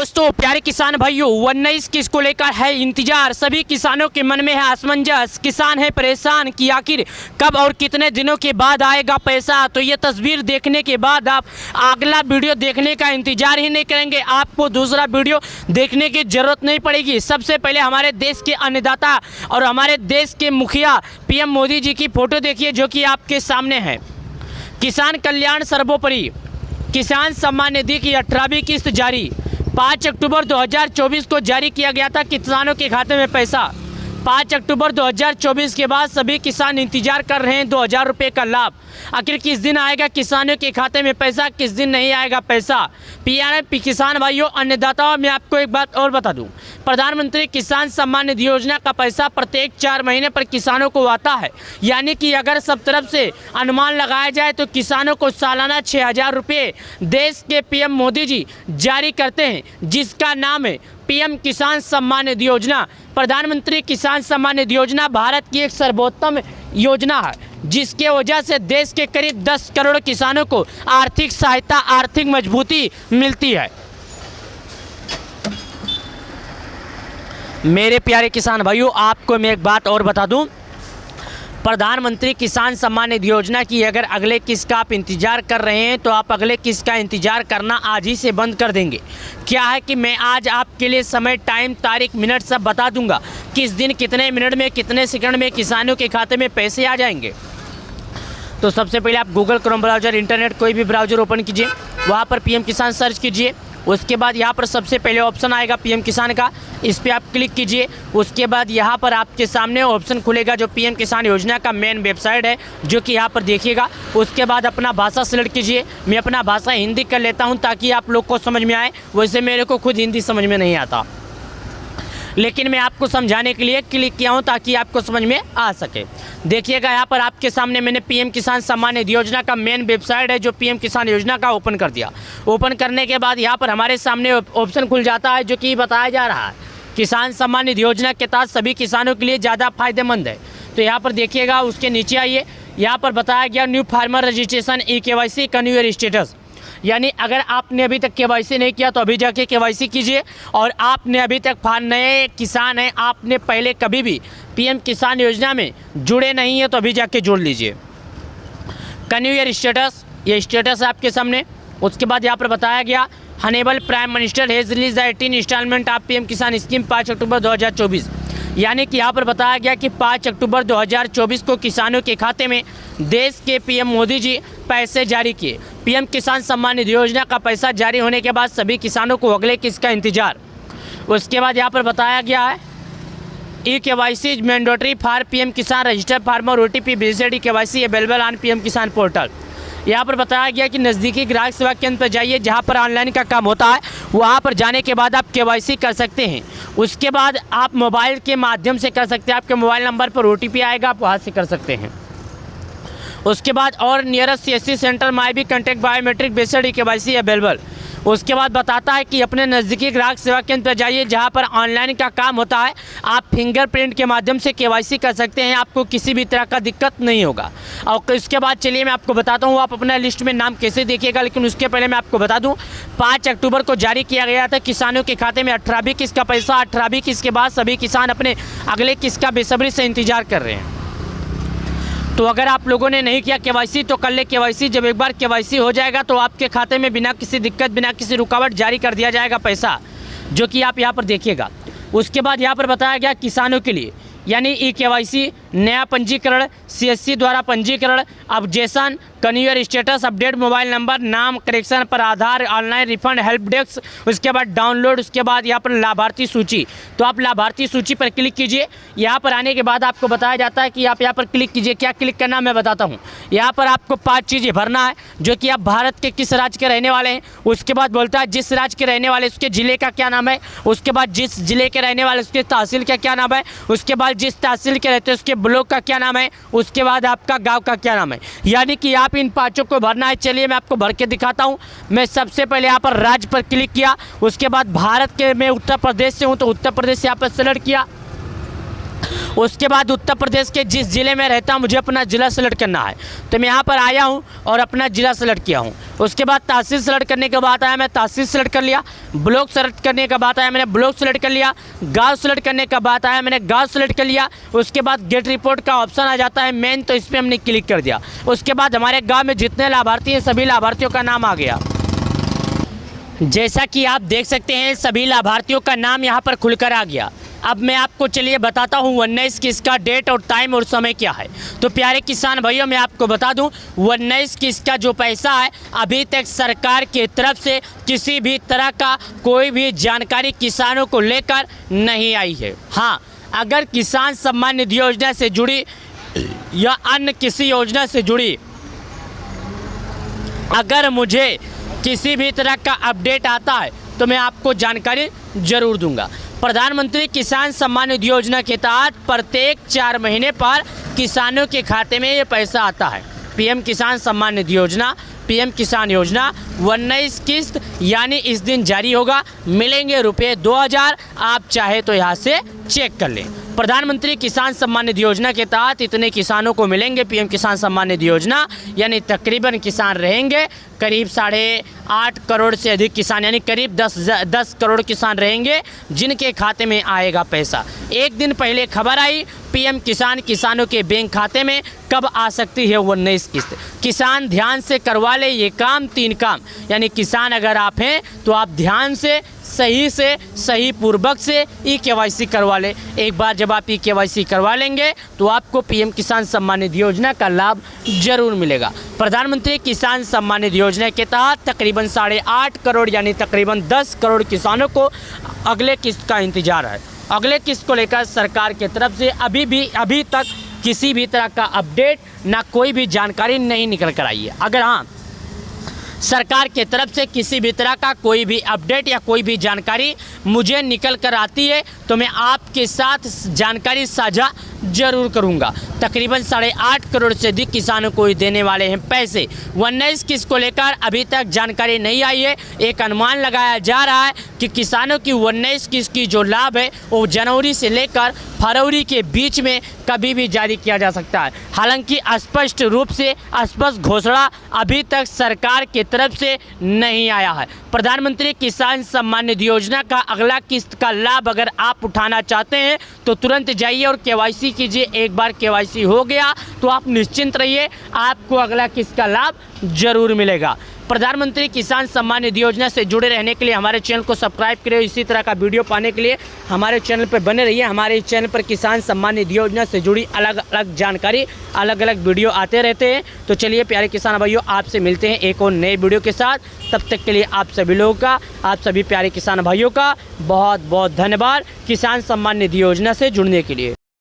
दोस्तों प्यारे किसान भाइयों 19 किस्त को लेकर है इंतजार। सभी किसानों के मन में है असमंजस। किसान है परेशान कि आखिर कब और कितने दिनों के बाद आएगा पैसा। तो ये तस्वीर देखने के बाद आप अगला वीडियो देखने का इंतजार ही नहीं करेंगे, आपको दूसरा वीडियो देखने की जरूरत नहीं पड़ेगी। सबसे पहले हमारे देश के अन्नदाता और हमारे देश के मुखिया पीएम मोदी जी की फोटो देखिए जो कि आपके सामने है। किसान कल्याण सर्वोपरि, किसान सम्मान निधि की 18वीं किस्त जारी। 5 अक्टूबर 2024 को जारी किया गया था किसानों के खाते में पैसा। 5 अक्टूबर 2024 के बाद सभी किसान इंतजार कर रहे हैं 2000 रुपये का लाभ। आखिर किस दिन आएगा किसानों के खाते में पैसा, किस दिन नहीं आएगा पैसा। पीआरएम किसान भाइयों अन्नदाताओं, मैं आपको एक बात और बता दूं, प्रधानमंत्री किसान सम्मान निधि योजना का पैसा प्रत्येक 4 महीने पर किसानों को आता है। यानी कि अगर सब तरफ से अनुमान लगाया जाए तो किसानों को सालाना 6000 रुपये देश के पीएम मोदी जी जारी करते हैं, जिसका नाम है पीएम किसान सम्मान निधि योजना। प्रधानमंत्री किसान सम्मान निधि योजना भारत की एक सर्वोत्तम योजना है, जिसके वजह से देश के करीब 10 करोड़ किसानों को आर्थिक सहायता, आर्थिक मजबूती मिलती है। मेरे प्यारे किसान भाइयों, आपको मैं एक बात और बता दूं, प्रधानमंत्री किसान सम्मान निधि योजना की अगर अगले किस्त का आप इंतजार कर रहे हैं तो आप अगले किस्त का इंतजार करना आज ही से बंद कर देंगे। क्या है कि मैं आज आपके लिए समय, टाइम, तारीख, मिनट सब बता दूंगा, किस दिन कितने मिनट में कितने सेकंड में किसानों के खाते में पैसे आ जाएंगे। तो सबसे पहले आप गूगल क्रोम ब्राउज़र, इंटरनेट कोई भी ब्राउज़र ओपन कीजिए, वहाँ पर पीएम किसान सर्च कीजिए। उसके बाद यहाँ पर सबसे पहले ऑप्शन आएगा पीएम किसान का, इस पर आप क्लिक कीजिए। उसके बाद यहाँ पर आपके सामने ऑप्शन खुलेगा जो पीएम किसान योजना का मेन वेबसाइट है, जो कि यहाँ पर देखिएगा। उसके बाद अपना भाषा सेलेक्ट कीजिए। मैं अपना भाषा हिंदी कर लेता हूँ ताकि आप लोग को समझ में आए, वैसे मेरे को खुद हिंदी समझ में नहीं आता, लेकिन मैं आपको समझाने के लिए क्लिक किया हूँ ताकि आपको समझ में आ सके। देखिएगा यहाँ पर आपके सामने मैंने पीएम किसान सम्मान निधि योजना का मेन वेबसाइट है जो पीएम किसान योजना का ओपन कर दिया। ओपन करने के बाद यहाँ पर हमारे सामने ऑप्शन खुल जाता है जो कि बताया जा रहा है किसान सम्मान निधि योजना के तहत सभी किसानों के लिए ज़्यादा फायदेमंद है। तो यहाँ पर देखिएगा, उसके नीचे आइए, यहाँ पर बताया गया न्यू फार्मर रजिस्ट्रेशन ई-KYC कन्व्यूअर स्टेटस। यानी अगर आपने अभी तक KYC नहीं किया तो अभी जाके KYC कीजिए, और आपने अभी तक नए किसान हैं, आपने पहले कभी भी पीएम किसान योजना में जुड़े नहीं है तो अभी जाके जोड़ लीजिए। कन्व्यूअर स्टेटस, ये स्टेटस है आपके सामने। उसके बाद यहाँ पर बताया गया honourable prime minister has release the 18 instalment of PM Kisan scheme 5 October 2024। यानी कि यहाँ पर बताया गया कि 5 अक्टूबर 2024 को किसानों के खाते में देश के पीएम मोदी जी पैसे जारी किए। पीएम किसान सम्मान निधि योजना का पैसा जारी होने के बाद सभी किसानों को अगले किस्त का इंतजार। उसके बाद यहाँ पर बताया गया है ई-KYC is mandatory for PM Kisan registered farmer OTP based ई-KYC available on PM Kisan portal. यहाँ पर बताया गया कि नज़दीकी ग्राहक सेवा केंद्र पर जाइए, जहाँ पर ऑनलाइन का काम होता है, वहाँ पर जाने के बाद आप KYC कर सकते हैं। उसके बाद आप मोबाइल के माध्यम से कर सकते हैं, आपके मोबाइल नंबर पर OTP आएगा, आप वहाँ से कर सकते हैं। उसके बाद और nearest CSC centre may be contact biometric based ई-KYC अवेलेबल। उसके बाद बताता है कि अपने नज़दीकी ग्राहक सेवा केंद्र पर जाइए, जहां पर ऑनलाइन का काम होता है, आप फिंगरप्रिंट के माध्यम से KYC कर सकते हैं, आपको किसी भी तरह का दिक्कत नहीं होगा। और इसके बाद चलिए मैं आपको बताता हूं आप अपना लिस्ट में नाम कैसे देखिएगा, लेकिन उसके पहले मैं आपको बता दूं 5 अक्टूबर को जारी किया गया था किसानों के खाते में 18वीं किस्त का पैसा। 18वीं किस्त के बाद सभी किसान अपने अगले किस्त का बेसब्री से इंतजार कर रहे हैं। तो अगर आप लोगों ने नहीं किया KYC तो कर ले KYC। जब एक बार KYC हो जाएगा तो आपके खाते में बिना किसी दिक्कत, बिना किसी रुकावट जारी कर दिया जाएगा पैसा, जो कि आप यहाँ पर देखिएगा। उसके बाद यहाँ पर बताया गया किसानों के लिए यानी ई-KYC, नया पंजीकरण, CSC द्वारा पंजीकरण, updation, know your status update, mobile number, नाम करेक्शन पर Aadhaar, online refund help desk. उसके बाद डाउनलोड, उसके बाद यहाँ पर लाभार्थी सूची। तो आप लाभार्थी सूची पर क्लिक कीजिए। यहाँ पर आने के बाद आपको बताया जाता है कि आप यहाँ पर क्लिक कीजिए। क्या क्लिक करना मैं बताता हूँ। यहाँ पर आपको 5 चीज़ें भरना है, जो कि आप भारत के किस राज्य के रहने वाले हैं। उसके बाद बोलता है जिस राज्य के रहने वाले उसके ज़िले का क्या नाम है। उसके बाद जिस ज़िले के रहने वाले उसके तहसील का क्या नाम है। उसके बाद जिस तहसील के रहते हैं उसके ब्लॉक का क्या नाम है। उसके बाद आपका गाँव का क्या नाम है। यानी कि आप इन 5 को भरना है। चलिए मैं आपको भर के दिखाता हूँ। मैं सबसे पहले यहाँ पर राज्य पर क्लिक किया। उसके बाद भारत के मैं उत्तर प्रदेश से हूँ तो उत्तर प्रदेश यहाँ पर सेलेक्ट किया। उसके बाद उत्तर प्रदेश के जिस ज़िले में रहता हूँ मुझे अपना ज़िला सेलेक्ट करना है, तो मैं यहाँ पर आया हूँ और अपना ज़िला सेलेक्ट किया हूँ। उसके बाद तहसील सेलेक्ट करने के बाद आया, मैं तहसील सेलेक्ट कर लिया। ब्लॉक सेलेक्ट करने का बात आया, मैंने ब्लॉक सेलेक्ट कर लिया। गांव सेलेक्ट करने का बात आया, मैंने गांव सेलेक्ट कर लिया। उसके बाद गेट रिपोर्ट का ऑप्शन आ जाता है मेन, तो इस पर हमने क्लिक कर दिया। उसके बाद हमारे गाँव में जितने लाभार्थी हैं सभी लाभार्थियों का नाम आ गया। जैसा कि आप देख सकते हैं सभी लाभार्थियों का नाम यहाँ पर खुलकर आ गया। अब मैं आपको चलिए बताता हूँ 19 किसका डेट और टाइम और समय क्या है। तो प्यारे किसान भाइयों, मैं आपको बता दूँ 19 किसका जो पैसा है अभी तक सरकार की तरफ से किसी भी तरह का कोई भी जानकारी किसानों को लेकर नहीं आई है। हाँ, अगर किसान सम्मान निधि योजना से जुड़ी या अन्य किसी योजना से जुड़ी अगर मुझे किसी भी तरह का अपडेट आता है तो मैं आपको जानकारी जरूर दूंगा। प्रधानमंत्री किसान सम्मान निधि योजना के तहत प्रत्येक 4 महीने पर किसानों के खाते में ये पैसा आता है। पीएम किसान सम्मान निधि योजना, पीएम किसान योजना 19 किस्त यानी इस दिन जारी होगा। मिलेंगे रुपये 2000, आप चाहे तो यहाँ से चेक कर लें। प्रधानमंत्री किसान सम्मान निधि योजना के तहत इतने किसानों को मिलेंगे पीएम किसान सम्मान निधि योजना, यानी किसान रहेंगे करीब 8.5 करोड़ से अधिक किसान, यानी करीब 10 करोड़ किसान रहेंगे जिनके खाते में आएगा पैसा। एक दिन पहले खबर आई पीएम किसान किसानों के बैंक खाते में कब आ सकती है 19 किस्त। किसान ध्यान से करवा ले ये काम, 3 काम, यानी किसान अगर आप हैं तो आप ध्यान से सही पूर्वक से ई-KYC करवा ले। एक बार जब आप ई-KYC करवा लेंगे तो आपको पीएम किसान सम्मान निधि योजना का लाभ जरूर मिलेगा। प्रधानमंत्री किसान सम्मान निधि योजना के तहत तकरीबन 8.5 करोड़ यानी तकरीबन 10 करोड़ किसानों को अगले किस्त का इंतजार है। अगले किस्त को लेकर सरकार की तरफ से अभी तक किसी भी तरह का अपडेट ना कोई भी जानकारी नहीं निकल कर आई है। अगर हाँ सरकार के तरफ से किसी भी तरह का कोई भी अपडेट या कोई भी जानकारी मुझे निकल कर आती है तो मैं आपके साथ जानकारी साझा जरूर करूंगा। तकरीबन 8.5 करोड़ से अधिक किसानों को देने वाले हैं पैसे। 19 किस्त को लेकर अभी तक जानकारी नहीं आई है। एक अनुमान लगाया जा रहा है कि किसानों की 19 किस्त की जो लाभ है वो जनवरी से लेकर फरवरी के बीच में कभी भी जारी किया जा सकता है। हालांकि स्पष्ट रूप से स्पष्ट घोषणा अभी तक सरकार की तरफ से नहीं आया है। प्रधानमंत्री किसान सम्मान निधि योजना का अगला किस्त का लाभ अगर आप उठाना चाहते हैं तो तुरंत जाइए और KYC कीजिए। एक बार KYC हो गया तो आप निश्चिंत रहिए, आपको अगला किस्त का लाभ जरूर मिलेगा। प्रधानमंत्री किसान सम्मान निधि योजना से जुड़े रहने के लिए हमारे चैनल को सब्सक्राइब करें। इसी तरह का वीडियो पाने के लिए हमारे चैनल पर बने रहिए। हमारे चैनल पर किसान सम्मान निधि योजना से जुड़ी अलग अलग जानकारी, अलग अलग वीडियो आते रहते हैं। तो चलिए प्यारे किसान भाइयों, आपसे मिलते हैं एक और नए वीडियो के साथ। तब तक के लिए आप सभी लोगों का, आप सभी प्यारे किसान भाइयों का बहुत बहुत धन्यवाद किसान सम्मान निधि योजना से जुड़ने के लिए।